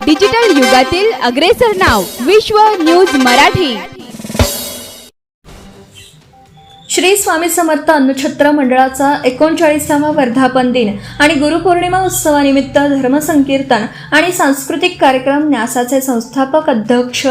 Digital युगातील अग्रेसर नाव विश्व न्यूज मराठी। श्री स्वामी समर्थ अन्नछत्र मंडळाचा 39वा वर्धापन दिन आणि गुरुपौर्णिमा उत्सवानिमित्त धर्मसंकीर्तन आणि सांस्कृतिक कार्यक्रम न्यासाचे संस्थापक अध्यक्ष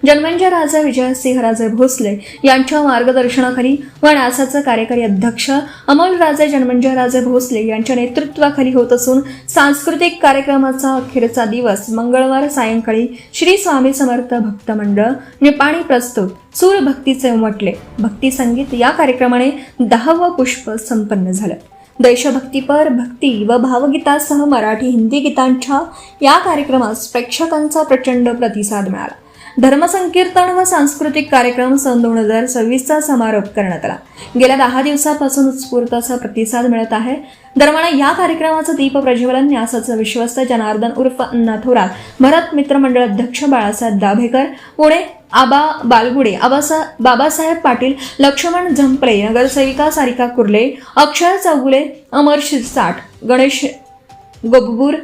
जन्मंजयराजे विजयसिंहराजे भोसले यांच्या मार्गदर्शनाखाली व न्यासाचे कार्यकारी अध्यक्ष अमोलराजे जन्मंजयराजे भोसले यांच्या नेतृत्वाखाली होत असून सांस्कृतिक कार्यक्रमाचा अखेरचा दिवस मंगळवार सायंकाळी श्री स्वामी समर्थ भक्त मंडळ निपाणी प्रस्तुत सूर भक्तीचे उमटले भक्ती संगीत या कार्यक्रमाने 10वे पुष्प संपन्न झालं। देशभक्तीपर भक्ती व भावगीतासह मराठी हिंदी गीतांच्या या कार्यक्रमास प्रेक्षकांचा प्रचंड प्रतिसाद मिळाला। धर्मसंकीर्तन व सांस्कृतिक कार्यक्रम सन 2026चा समारोप करण्यात आला। गेल्या 10 दिवसापासून उत्स्फूर्त असा प्रतिसाद मिळत आहे। दरम्यान या कार्यक्रमाचं दीप प्रज्वलन न्यासाचे विश्वस्त जनार्दन उर्फ अण्णा थोरात, भरत मित्र मंडळ अध्यक्ष बाळासाहेब दाभेकर, पुणे आबा बालगुडे, बाबासाहेब पाटील, लक्ष्मण झंपले, नगरसेविका सारिका कुर्ले, अक्षय चौगुले, अमर शिरसाट, गणेश गोबबूर,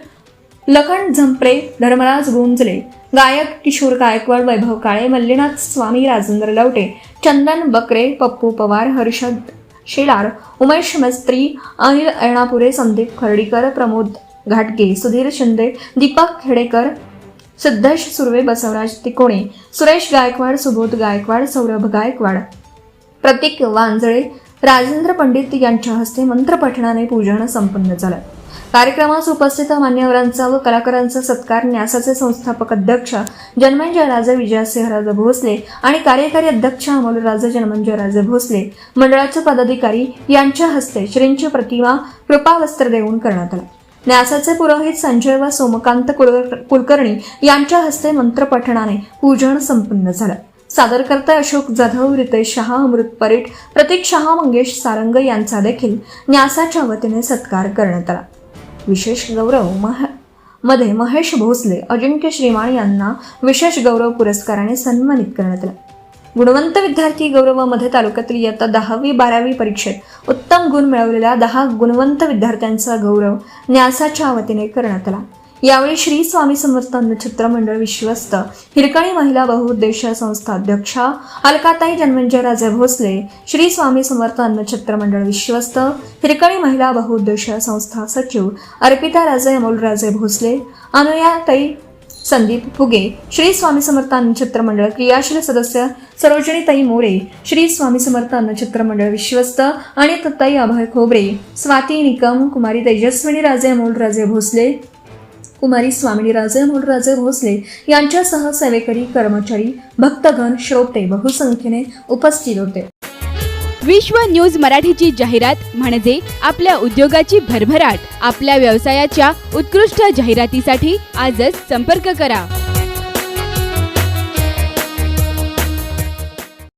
लखन झंपरे, धर्मराज गुंजले, गायक किशोर गायकवाड, वैभव काळे, मल्लीनाथ स्वामी, राजेंद्र लवटे, चंदन बकरे, पप्पू पवार, हर्षद शेलार, उमेश मिस्त्री, अनिल ऐणापुरे, संदीप खर्डीकर, प्रमोद घाटगे, सुधीर शिंदे, दीपक खेडेकर, सिद्धेश सुर्वे, बसवराज तिकोणे, सुरेश गायकवाड, सुबोध गायकवाड, सौरभ गायकवाड, प्रतीक वांजळे, राजेंद्र पंडित यांच्या हस्ते मंत्रपठणाने पूजन संपन्न झालं। कार्यक्रमास उपस्थित मान्यवरांचा व कलाकारांचा सत्कार न्यासाचे संस्थापक अध्यक्ष जन्मंजयराजे विजयसिंहराजे भोसले आणि कार्यकारी अध्यक्ष अमोलराजे जन्मंजयराजे भोसले मंडळाचे पदाधिकारी यांच्या हस्ते श्रींची प्रतिमा कृपावस्त्र देऊन करण्यात आला। न्यासाचे पुरोहित संजय व सोमकांत कुलकर्णी यांच्या हस्ते मंत्रपठणाने पूजन संपन्न झालं। सादरकर्ते अशोक जाधव, रितेश शहा, अमृत परीट, प्रतीक शहा, मंगेश सारंग यांचा देखील न्यासाच्या वतीने सत्कार करण्यात आला। विशेष गौरव मध्ये महेश भोसले, अजिंक्य श्रीमाण यांना विशेष गौरव पुरस्काराने सन्मानित करण्यात आले। गुणवंत विद्यार्थी गौरवामध्ये तालुक्यातील इयत्ता 10वी 12वी परीक्षेत उत्तम गुण मिळवलेल्या 10 गुणवंत विद्यार्थ्यांचा गौरव न्यासाच्या वतीने करण्यात आला। यावेळी श्री स्वामी समर्थ अन्नछत्र मंडळ विश्वस्त हिरकणी महिला बहुउद्देशीय संस्था अध्यक्षा अलकाताई जन्मंजयराजे भोसले, श्री स्वामी समर्थ अन्नछत्र मंडळ विश्वस्त हिरकणी महिला बहुउद्देशीय संस्था सचिव अर्पिता राजे, अमोलराजे भोसले, अनुयाताई संदीप फुगे, श्री स्वामी समर्थ अन्नछत्र मंडळ क्रियाशील सदस्य सरोजिनीताई मोरे, श्री स्वामी समर्थ अन्नछत्र मंडळ विश्वस्त आणि तत्ताई अभय खोबरे, स्वाती निकम, कुमारी तेजस्विनी राजे, अमोलराजे भोसले, कुमारी स्वामिनी राजे, अमोलराजे भोसले यांच्यासह सेवेकरी, कर्मचारी, भक्तगण, श्रोते बहुसंख्येने उपस्थित होते। विश्व न्यूज मराठीची जाहिरात म्हणजे आपल्या उद्योगाची भरभराट। आपल्या व्यवसायाच्या उत्कृष्ट जाहिरातीसाठी आजच संपर्क करा।